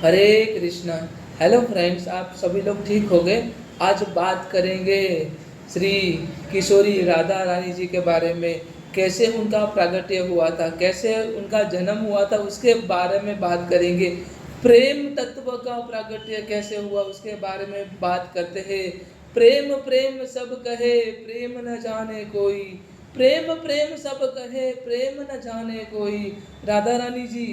हरे Krishna. Hello friends, आप सभी लोग ठीक हो गए। आज बात करेंगे श्री किशोरी राधा रानी जी के बारे में। कैसे उनका प्रागट्य हुआ था, कैसे उनका जन्म हुआ था, उसके बारे में बात करेंगे। प्रेम तत्व का प्रागट्य कैसे हुआ उसके बारे में बात करते हैं। प्रेम प्रेम सब कहे, प्रेम न जाने कोई। प्रेम प्रेम सब कहे, प्रेम न जाने कोई। राधा रानी जी,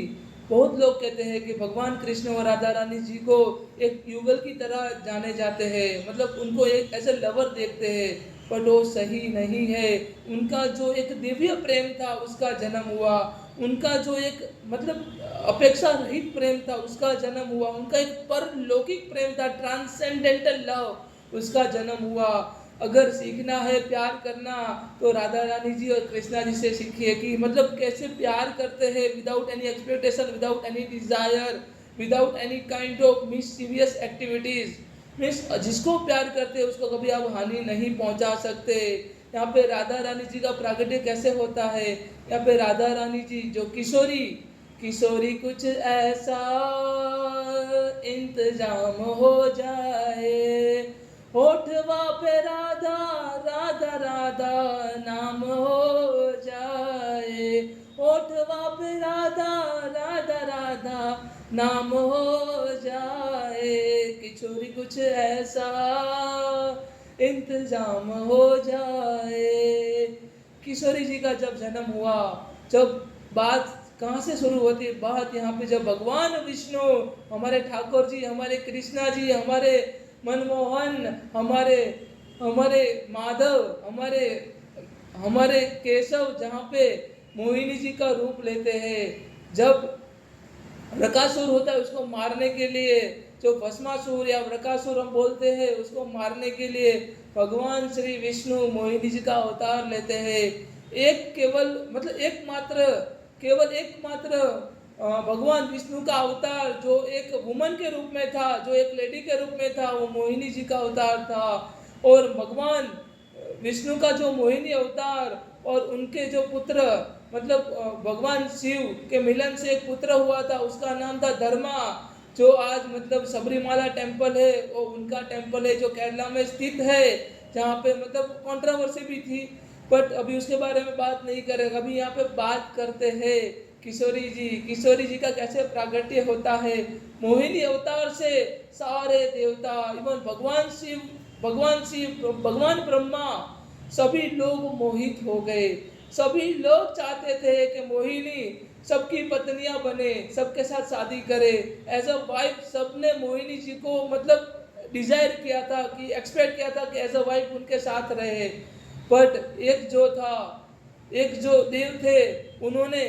बहुत लोग कहते हैं कि भगवान कृष्ण और राधा रानी जी को एक युगल की तरह जाने जाते हैं, मतलब उनको एक ऐसे लवर देखते हैं, पर वो सही नहीं है। उनका जो एक दिव्य प्रेम था उसका जन्म हुआ, उनका जो एक मतलब अपेक्षा रहित प्रेम था उसका जन्म हुआ, उनका एक परलौकिक प्रेम था, ट्रांसेंडेंटल लव, उसका जन्म हुआ। अगर सीखना है प्यार करना तो राधा रानी जी और कृष्णा जी से सीखिए कि मतलब कैसे प्यार करते हैं, without any expectation, without any desire, without any kind of mischievous activities. Means जिसको प्यार करते हैं उसको कभी आप हानि नहीं पहुंचा सकते। यहाँ पे राधा रानी जी का प्रागट्य कैसे होता है। यहाँ पे राधा रानी जी जो किशोरी, किशोरी कुछ ऐसा इंतजाम हो जाए, होठवा पे राधा राधा राधा नाम हो जाए, होठवा पे राधा राधा राधा नाम हो जाए, किशोरी कुछ ऐसा इंतजाम हो जाए। किशोरी जी का जब जन्म हुआ, जब बात कहाँ से शुरू होती है, बात यहाँ पे जब भगवान विष्णु, हमारे ठाकुर जी, हमारे कृष्णा जी, हमारे मनमोहन, हमारे हमारे माधव, हमारे हमारे केशव, जहाँ पे मोहिनी जी का रूप लेते हैं। जब वृकासुर होता है उसको मारने के लिए, जो भस्मासुर या वृकासुर हम बोलते हैं, उसको मारने के लिए भगवान श्री विष्णु मोहिनी जी का अवतार लेते हैं। एक केवल मतलब एकमात्र, केवल एकमात्र भगवान विष्णु का अवतार जो एक वुमन के रूप में था, जो एक लेडी के रूप में था, वो मोहिनी जी का अवतार था। और भगवान विष्णु का जो मोहिनी अवतार और उनके जो पुत्र, मतलब भगवान शिव के मिलन से एक पुत्र हुआ था, उसका नाम था धर्मा, जो आज मतलब सबरीमाला टेम्पल है, वो उनका टेम्पल है जो केरला में स्थित है, जहाँ पे मतलब कंट्रोवर्सी भी थी, बट अभी उसके बारे में बात नहीं करेंगे। अभी यहाँ पे बात करते हैं किशोरी जी, किशोरी जी का कैसे प्रागट्य होता है। मोहिनी अवतार से सारे देवता, इवन भगवान शिव, भगवान ब्रह्मा, सभी लोग मोहित हो गए। सभी लोग चाहते थे कि मोहिनी सबकी पत्नियां बने, सबके साथ शादी करे, एज अ वाइफ। सबने मोहिनी जी को मतलब डिजायर किया था, कि एक्सपेक्ट किया था कि एज अ वाइफ उनके साथ रहे। बट एक जो था, एक जो देव थे, उन्होंने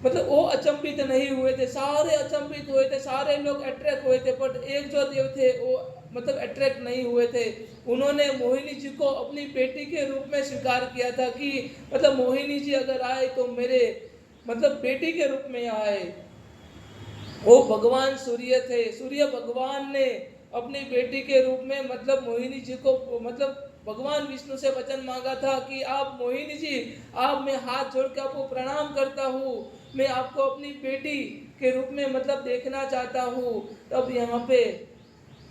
मतलब वो अचंभित नहीं हुए थे, सारे अचंभित हुए थे, सारे लोग अट्रैक्ट हुए थे, बट एक जो देव थे वो मतलब अट्रैक्ट नहीं हुए थे। उन्होंने मोहिनी जी को अपनी बेटी के रूप में स्वीकार किया था कि मतलब मोहिनी जी अगर आए तो मेरे मतलब बेटी के रूप में आए। वो भगवान सूर्य थे, सूर्य भगवान ने अपनी बेटी के रूप में मतलब मोहिनी जी को मतलब भगवान विष्णु से वचन मांगा था कि आप मोहिनी जी, आप, मैं हाथ जोड़ के आपको प्रणाम करता हूँ, मैं आपको अपनी बेटी के रूप में मतलब देखना चाहता हूँ। तब यहाँ पे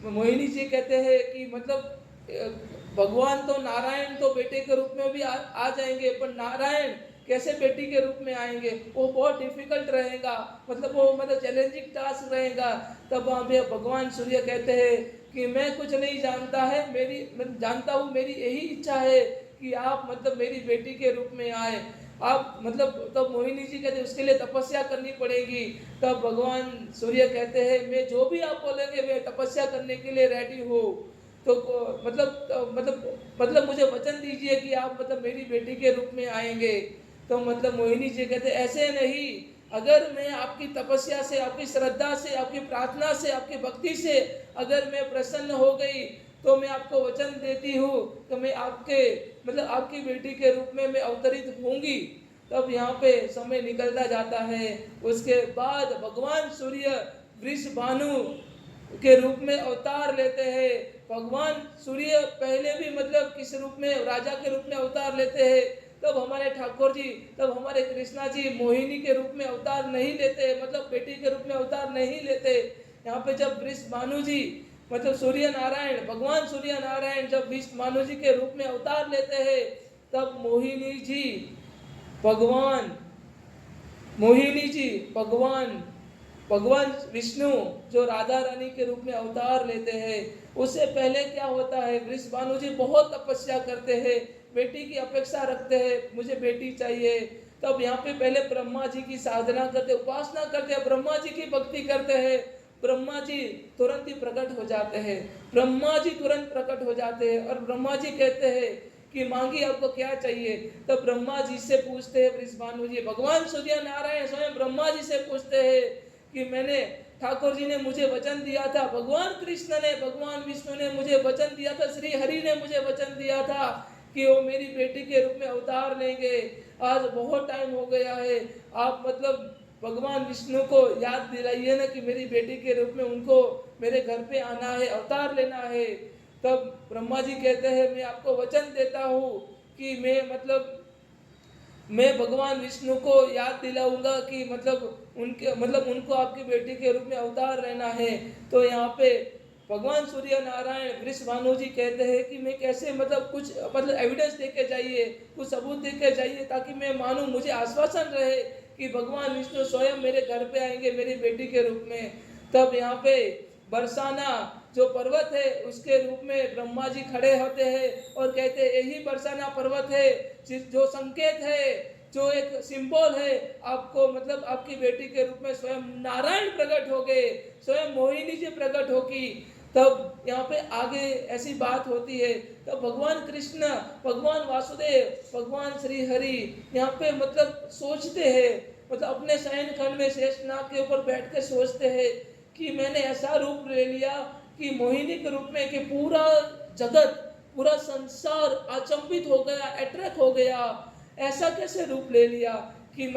मोहिनी जी कहते हैं कि मतलब भगवान तो, नारायण तो बेटे के रूप में भी आ जाएंगे, पर नारायण कैसे बेटी के रूप में आएंगे, वो बहुत डिफिकल्ट रहेगा, मतलब वो मतलब चैलेंजिंग टास्क रहेगा। तब वहाँ पे भगवान सूर्य कहते हैं कि मैं कुछ नहीं जानता है, मैं जानता हूँ, मेरी यही इच्छा है कि आप मतलब मेरी बेटी के रूप में आए आप, मतलब तब मोहिनी जी कहते उसके लिए तपस्या करनी पड़ेगी। तब भगवान सूर्य कहते हैं मैं जो भी आप बोलेंगे मैं तपस्या करने के लिए रेडी हूँ। तो मतलब मुझे वचन दीजिए कि आप मतलब मेरी बेटी के रूप में आएंगे। तो मतलब मोहिनी जी कहते ऐसे नहीं, अगर मैं आपकी तपस्या से, आपकी श्रद्धा से, आपकी प्रार्थना से, आपकी भक्ति से अगर मैं प्रसन्न हो गई तो मैं आपको वचन देती हूँ तो मैं आपके मतलब आपकी बेटी के रूप में मैं अवतरित होंगी। तब यहाँ पे समय निकलता जाता है। उसके बाद भगवान सूर्य वृषभानु के रूप में अवतार लेते हैं। भगवान सूर्य पहले भी मतलब किस रूप में, राजा के रूप में अवतार लेते हैं, तब हमारे ठाकुर जी, तब हमारे कृष्णा जी मोहिनी के रूप में अवतार नहीं लेते, मतलब बेटी के रूप में अवतार नहीं लेते। यहाँ पे जब वृषभानु जी मतलब सूर्य नारायण, भगवान सूर्य नारायण जब वृषभानु जी के रूप में अवतार लेते हैं, तब मोहिनी जी भगवान, मोहिनी जी भगवान विष्णु जो राधा रानी के रूप में अवतार लेते हैं। उससे पहले क्या होता है, वृषभानु जी बहुत तपस्या करते हैं, बेटी की अपेक्षा रखते हैं, मुझे बेटी चाहिए। तब यहाँ पे पहले ब्रह्मा जी की साधना करते, उपासना करते हैं, ब्रह्मा जी की भक्ति करते हैं। ब्रह्मा जी तुरंत ही प्रकट हो जाते हैं, ब्रह्मा जी तुरंत प्रकट हो जाते हैं और ब्रह्मा जी कहते हैं कि मांगी आपको क्या चाहिए। तब ब्रह्मा जी से पूछते हैं वृषभानु जी, भगवान सूर्य नारायण स्वयं ब्रह्मा जी से पूछते हैं कि मैंने, ठाकुर जी ने मुझे वचन दिया था, भगवान कृष्ण ने, भगवान विष्णु ने मुझे वचन दिया था, श्री हरि ने मुझे वचन दिया था कि वो मेरी बेटी के रूप में अवतार लेंगे। आज बहुत टाइम हो गया है, आप मतलब भगवान विष्णु को याद दिलाइए ना कि मेरी बेटी के रूप में उनको मेरे घर पे आना है, अवतार लेना है। तब ब्रह्मा जी कहते हैं मैं आपको वचन देता हूँ कि मैं भगवान विष्णु को याद दिलाऊंगा कि मतलब उनको आपकी बेटी के रूप में अवतार लेना है। तो यहाँ पे भगवान सूर्य नारायण वृषभानु जी कहते हैं कि मैं कैसे कुछ एविडेंस देके जाइए, कुछ सबूत देके जाइए ताकि मैं मानूं, मुझे आश्वासन रहे कि भगवान विष्णु स्वयं मेरे घर पे आएंगे मेरी बेटी के रूप में। तब यहाँ पे बरसाना जो पर्वत है उसके रूप में ब्रह्मा जी खड़े होते हैं और कहते हैं यही बरसाना पर्वत है जो संकेत है, जो एक सिंबल है, आपको आपकी बेटी के रूप में स्वयं नारायण प्रकट हो गए, स्वयं मोहिनी जी प्रकट होगी। तब यहाँ पे आगे ऐसी बात होती है, तब भगवान कृष्ण, भगवान वासुदेव, भगवान श्री हरि यहाँ पे सोचते हैं, अपने शयन खंड में शेषनाग के ऊपर बैठ के सोचते हैं कि मैंने ऐसा रूप ले लिया कि मोहिनी के रूप में कि पूरा जगत, पूरा संसार अचंभित हो गया, अट्रैक्ट हो गया। ऐसा कैसे रूप ले लिया कि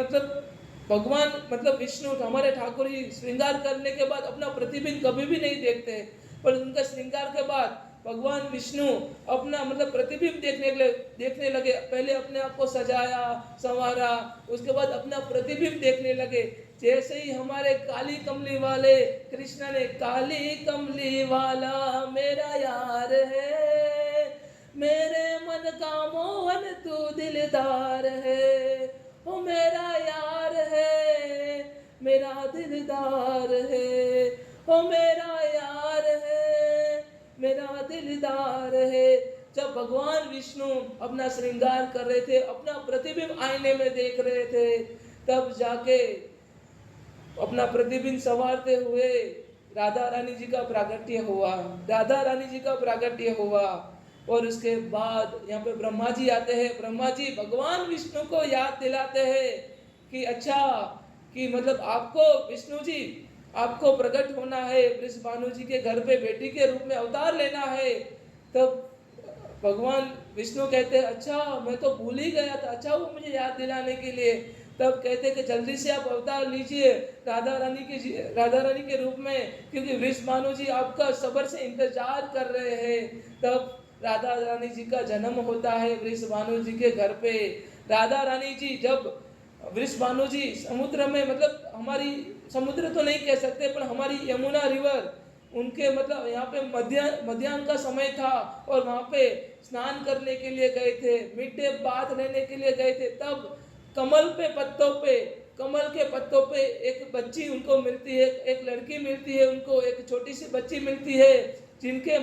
भगवान विष्णु हमारे ठाकुर जी श्रृंगार करने के बाद अपना प्रतिबिंब कभी भी नहीं देखते, पर उनका श्रृंगार के बाद भगवान विष्णु अपना प्रतिबिंब देखने लगे। पहले अपने आप को सजाया संवारा, उसके बाद अपना प्रतिबिंब देखने लगे। जैसे ही हमारे काली कमली वाले कृष्ण ने, काली कमली वाला मेरा यार है, मेरे मन का मोहन तू दिलदार है, वो मेरा यार है, मेरा दिलदार है, वो मेरा यार है, मेरा दिलदार है। जब भगवान विष्णु अपना श्रृंगार कर रहे थे, अपना प्रतिबिंब आईने में देख रहे थे, तब जाके अपना प्रतिबिंब संवारते हुए राधा रानी जी का प्राकट्य हुआ, राधा रानी जी का प्राकट्य हुआ। और उसके बाद यहाँ पे ब्रह्मा जी आते हैं, ब्रह्मा जी भगवान विष्णु को याद दिलाते हैं कि अच्छा कि आपको विष्णु जी, आपको प्रकट होना है, वृषभानु जी के घर पे बेटी के रूप में अवतार लेना है। तब भगवान विष्णु कहते हैं अच्छा मैं तो भूल ही गया था, अच्छा वो मुझे याद दिलाने के लिए। तब कहते कि जल्दी से आप अवतार लीजिए राधा रानी के रूप में, क्योंकि वृषभानु जी आपका सब्र से इंतजार कर रहे हैं। तब राधा रानी जी का जन्म होता है वृषभानु जी के घर पे। राधा रानी जी जब वृषभानु जी समुद्र में, हमारी समुद्र तो नहीं कह सकते पर हमारी यमुना रिवर, उनके यहाँ पे मध्याह्न का समय था और वहाँ पे स्नान करने के लिए गए थे, मिड डे बाथ लेने के लिए गए थे। तब कमल के पत्तों पे एक बच्ची उनको मिलती है, एक लड़की मिलती है उनको, एक छोटी सी बच्ची मिलती है जिनके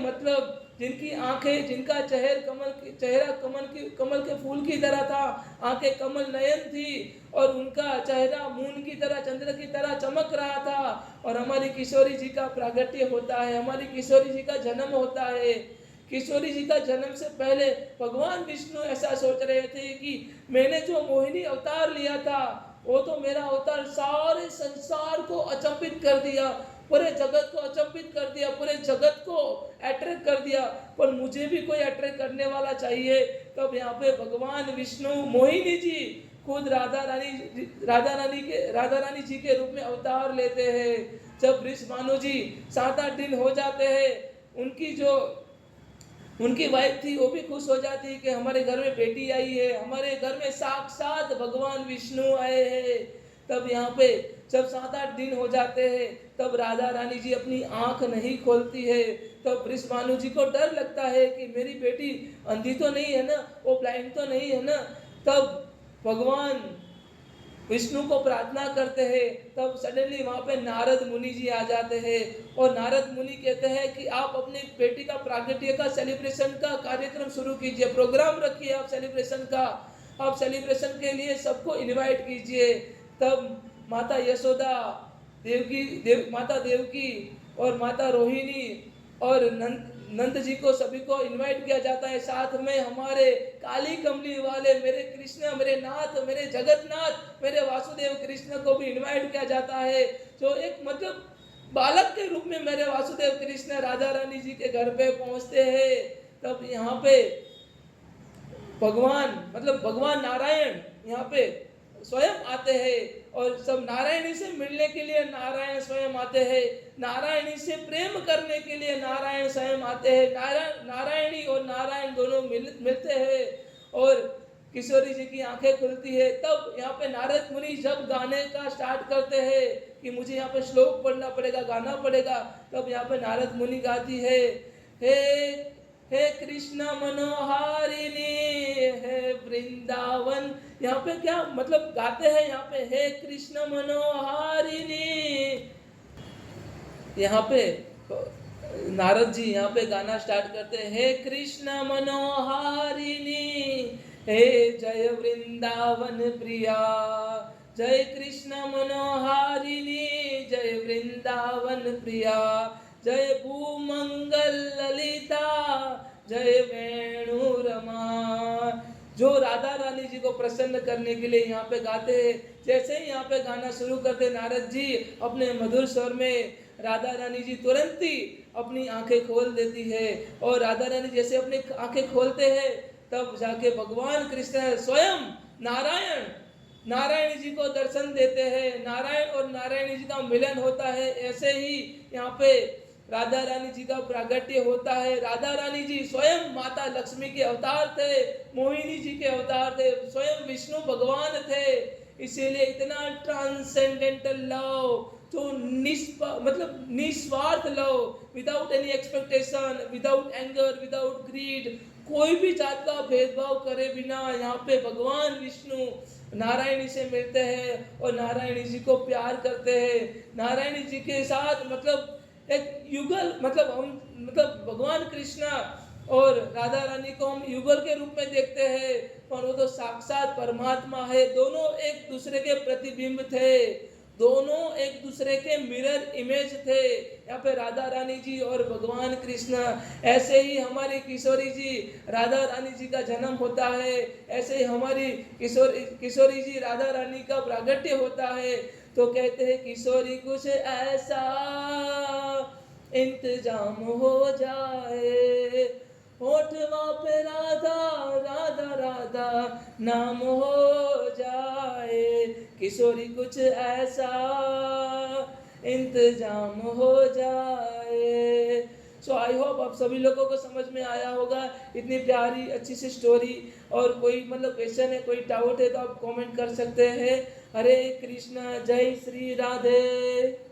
जिनकी आंखें, जिनका चेहरा कमल के फूल की तरह था, आंखें कमल नयन थी और उनका चेहरा मून की तरह, चंद्र की तरह चमक रहा था। और हमारी किशोरी जी का प्रागट्य होता है, हमारी किशोरी जी का जन्म होता है। किशोरी जी का जन्म से पहले भगवान विष्णु ऐसा सोच रहे थे कि मैंने जो मोहिनी अवतार लिया था वो तो मेरा अवतार सारे संसार को अचंभित कर दिया, पूरे जगत को अचंभित कर दिया, पूरे जगत को अट्रैक्ट कर दिया, पर मुझे भी कोई अट्रैक्ट करने वाला चाहिए। तब यहाँ पे भगवान विष्णु, मोहिनी जी खुद राधा रानी जी के रूप में अवतार लेते हैं। जब वृषभानु जी 7-8 दिन हो जाते हैं, उनकी जो उनकी वाइफ थी, वो भी खुश हो जाती कि हमारे घर में बेटी आई है, हमारे घर में साक्षात भगवान विष्णु आए हैं। तब यहाँ पे जब 7-8 दिन हो जाते हैं, तब राधा रानी जी अपनी आंख नहीं खोलती है। तब वृषभानु जी को डर लगता है कि मेरी बेटी अंधी तो नहीं है ना, वो ब्लाइंड तो नहीं है ना। तब भगवान विष्णु को प्रार्थना करते हैं। तब सडनली वहाँ पे नारद मुनि जी आ जाते हैं और नारद मुनि कहते हैं कि आप अपनी बेटी का प्रागट्य का सेलिब्रेशन का कार्यक्रम शुरू कीजिए, प्रोग्राम रखिए आप सेलिब्रेशन का, आप सेलिब्रेशन के लिए सबको इनवाइट कीजिए। तब माता यशोदा, माता देवकी और माता रोहिणी और नंद जी को सभी को इनवाइट किया जाता है। साथ में हमारे काली कमली वाले मेरे कृष्ण, मेरे नाथ, मेरे जगन्नाथ, मेरे वासुदेव कृष्ण को भी इनवाइट किया जाता है, जो एक मतलब बालक के रूप में मेरे वासुदेव कृष्ण राधा रानी जी के घर पे पहुंचते हैं। तब यहाँ पे भगवान नारायण यहाँ पे स्वयं आते हैं और सब नारायणी से मिलने के लिए नारायण स्वयं आते हैं, नारायणी से प्रेम करने के लिए नारायण स्वयं आते हैं। नारायणी और नारायण दोनों मिलते हैं और किशोरी जी की आंखें खुलती है। तब यहाँ पे नारद मुनि जब गाने का स्टार्ट करते हैं कि मुझे यहाँ पे श्लोक पढ़ना पड़ेगा, गाना पड़ेगा, तब यहाँ पे नारद मुनि गाती है, हे कृष्ण मनोहारिणी, हे वृंदावन। यहाँ पे क्या मतलब गाते हैं, यहाँ पे हे कृष्ण मनोहारिणी। यहाँ पे नारद जी यहाँ पे गाना स्टार्ट करते हैं, हे कृष्ण मनोहारिणी, हे जय वृंदावन प्रिया, जय कृष्ण मनोहारिणी, जय वृंदावन प्रिया, जय भूमंगल ललिता, जय वेणु रमा। जो राधा रानी जी को प्रसन्न करने के लिए यहाँ पे गाते हैं। जैसे ही यहाँ पे गाना शुरू करते नारद जी अपने मधुर स्वर में, राधा रानी जी तुरंत ही अपनी आंखें खोल देती है और राधा रानी जैसे अपनी आंखें खोलते हैं तब जाके भगवान कृष्ण स्वयं नारायण जी को दर्शन देते हैं। नारायण और नारायणी जी का मिलन होता है। ऐसे ही यहाँ पे राधा रानी जी का प्रागट्य होता है। राधा रानी जी स्वयं माता लक्ष्मी के अवतार थे, मोहिनी जी के अवतार थे, स्वयं विष्णु भगवान थे। इसीलिए इतना ट्रांसेंडेंटल लव, जो निस्वार्थ love, without any expectation, without anger, without greed, कोई भी जात का भेदभाव करे बिना यहाँ पे भगवान विष्णु नारायणी से मिलते हैं और नारायणी जी को प्यार करते हैं। नारायणी जी के साथ एक युगल भगवान कृष्ण और राधा रानी को हम युगल के रूप में देखते हैं, पर वो तो साक्षात परमात्मा है। दोनों एक दूसरे के प्रतिबिंब थे, दोनों एक दूसरे के मिरर इमेज थे। यहाँ पे राधा रानी जी और भगवान कृष्ण। ऐसे ही हमारी किशोरी जी राधा रानी जी का जन्म होता है, ऐसे ही हमारी किशोरी जी राधा रानी का प्रागट्य होता है। तो कहते हैं किशोरी कुछ ऐसा इंतजाम हो जाए, होठवा पे राधा राधा राधा नाम हो जाए, किशोरी कुछ ऐसा इंतजाम हो जाए। सो आई होप आप सभी लोगों को समझ में आया होगा। इतनी प्यारी अच्छी सी स्टोरी। और कोई क्वेश्चन है, कोई डाउट है तो आप कमेंट कर सकते हैं। हरे कृष्णा, जय श्री राधे।